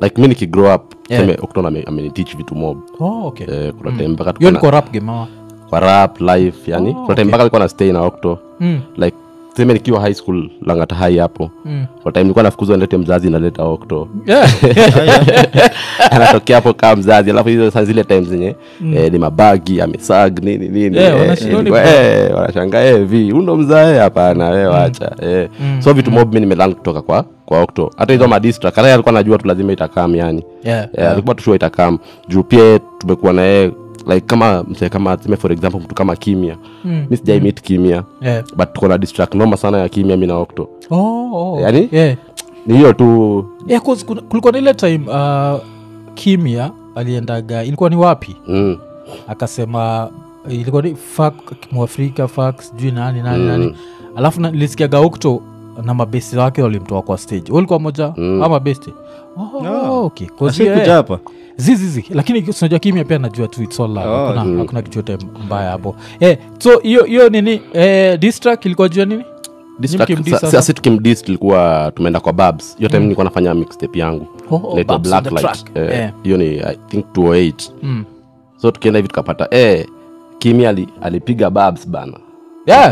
like mimi nikigrow up sema Octo ameniteach vitu mob. Okay. Kuna time mpaka hiyo ni kwa rap game kwa rap life yani kuna time mpaka alikuwa na stay na Octo. Like sema nikiwa high school Langata High hapo. Kwa time nilikuwa nafukuzwa nilete mzazi naleta Octo. Anatokea hapo kama mzazi alafu hizo saa zile times zenye ni mabagi amesag nini wanashangaa hivi undo mzae hapana wewe acha so vitu mob mimi nimelearn kutoka kwa Octo. Hata hizo madistract kale alikuwa anajua tu lazima itakam yani alikuwa tu sure itakam juu pia tumekuwa na yeye like kama tuseme for example mtu kama Kimia mimi sijai meet Kimia but tuko na distract noma sana ya Kimia mimi na Octo yani ni hiyo tu cause kulikuwa na ile time Kimia aliendaga ilikuwa ni wapi akasema ilikuwa ni fuck Mwafrika fax juu nani alafu nilisikiaga Octo na mabesti wake walimtoa kwa stage walikuwa moja ama besti okay cause hapa zizi lakini unajua Kimia pia najua tu it's all love hakuna kitu chote mbaya hapo so hiyo nini distract ilikuwa jua nini sasa tukimdiss tulikuwa tumeenda kwa Babs hiyo time nilikuwa nafanya mixtape yangu inaitwa Blacklight hiyo ni I think 208 so tukienda hivi tukapata Kimia alipiga Babs bana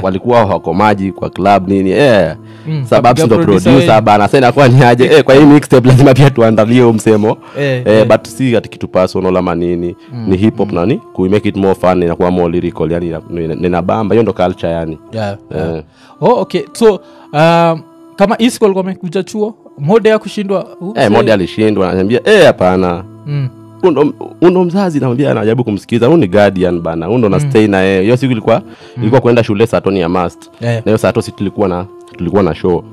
walikuwa wako maji kwa club nini sababu ndo producer bana sasa inakuwa ni aje kwa hii mixtape lazima pia tuandalie msemo but si ati kitu personal ama nini ni hip hop nani ku make it more fun inakuwa more lyrical yani ninabamba hiyo ndo culture yani okay so kama Isco alikuwa amekuja chuo mode ya kushindwa mode alishindwa ananiambia hapana undo mzazi namwambia anajaribu kumsikiza ni guardian bana undo na stay na yeye hiyo siku ilikuwa kwenda shule saa 9 ya must na hiyo saa 9 tulikuwa na show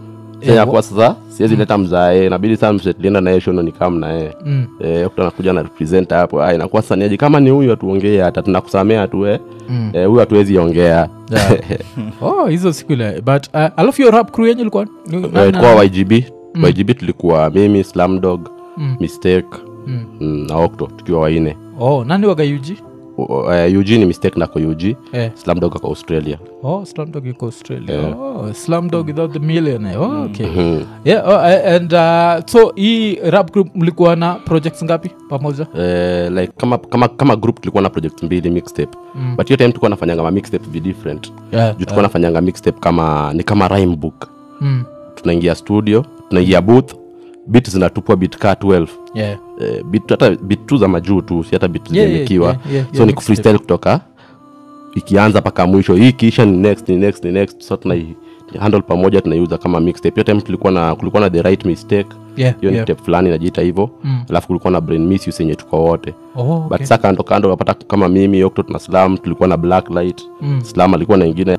sasa kwa sasa siwezi leta mzae inabidi sana msetlienda na yeye show ni kama na yeye Octo anakuja na represent hapo inakuwa sasa niaje kama ni huyu atuongee hata tunakusamea tu huyu hatuwezi ongea hizo siku ile but alafu your rap crew yenyewe ilikuwa kwa YGB tulikuwa mimi Slumdog Mistake na Octo tukiwa waine nani waga UG Eugene Mistake nako UG Slumdog kwa Australia Slumdog iko Australia Slumdog without the millionaire okay and so hii rap group mlikuwa na projects ngapi pamoja like kama group tulikuwa na projects 2 mixtape but hiyo time tulikuwa nafanyanga ma mixtape be different tulikuwa nafanyanga mixtape kama rhyme book tunaingia studio tunaingia booth beat zinatupwa beat ka 12 beat hata beat tu za majuu tu si hata beat zimekiwa so ni freestyle kutoka ikianza paka mwisho hii kisha ni next so tuna handle pamoja tunaiuza kama mixtape hiyo time kulikuwa na the right mistake hiyo ni tape fulani inajiita hivyo alafu kulikuwa na brain misuse yenye tuko wote but sasa kando unapata kama mimi Octo na Slam tulikuwa na Blacklight Slam alikuwa na nyingine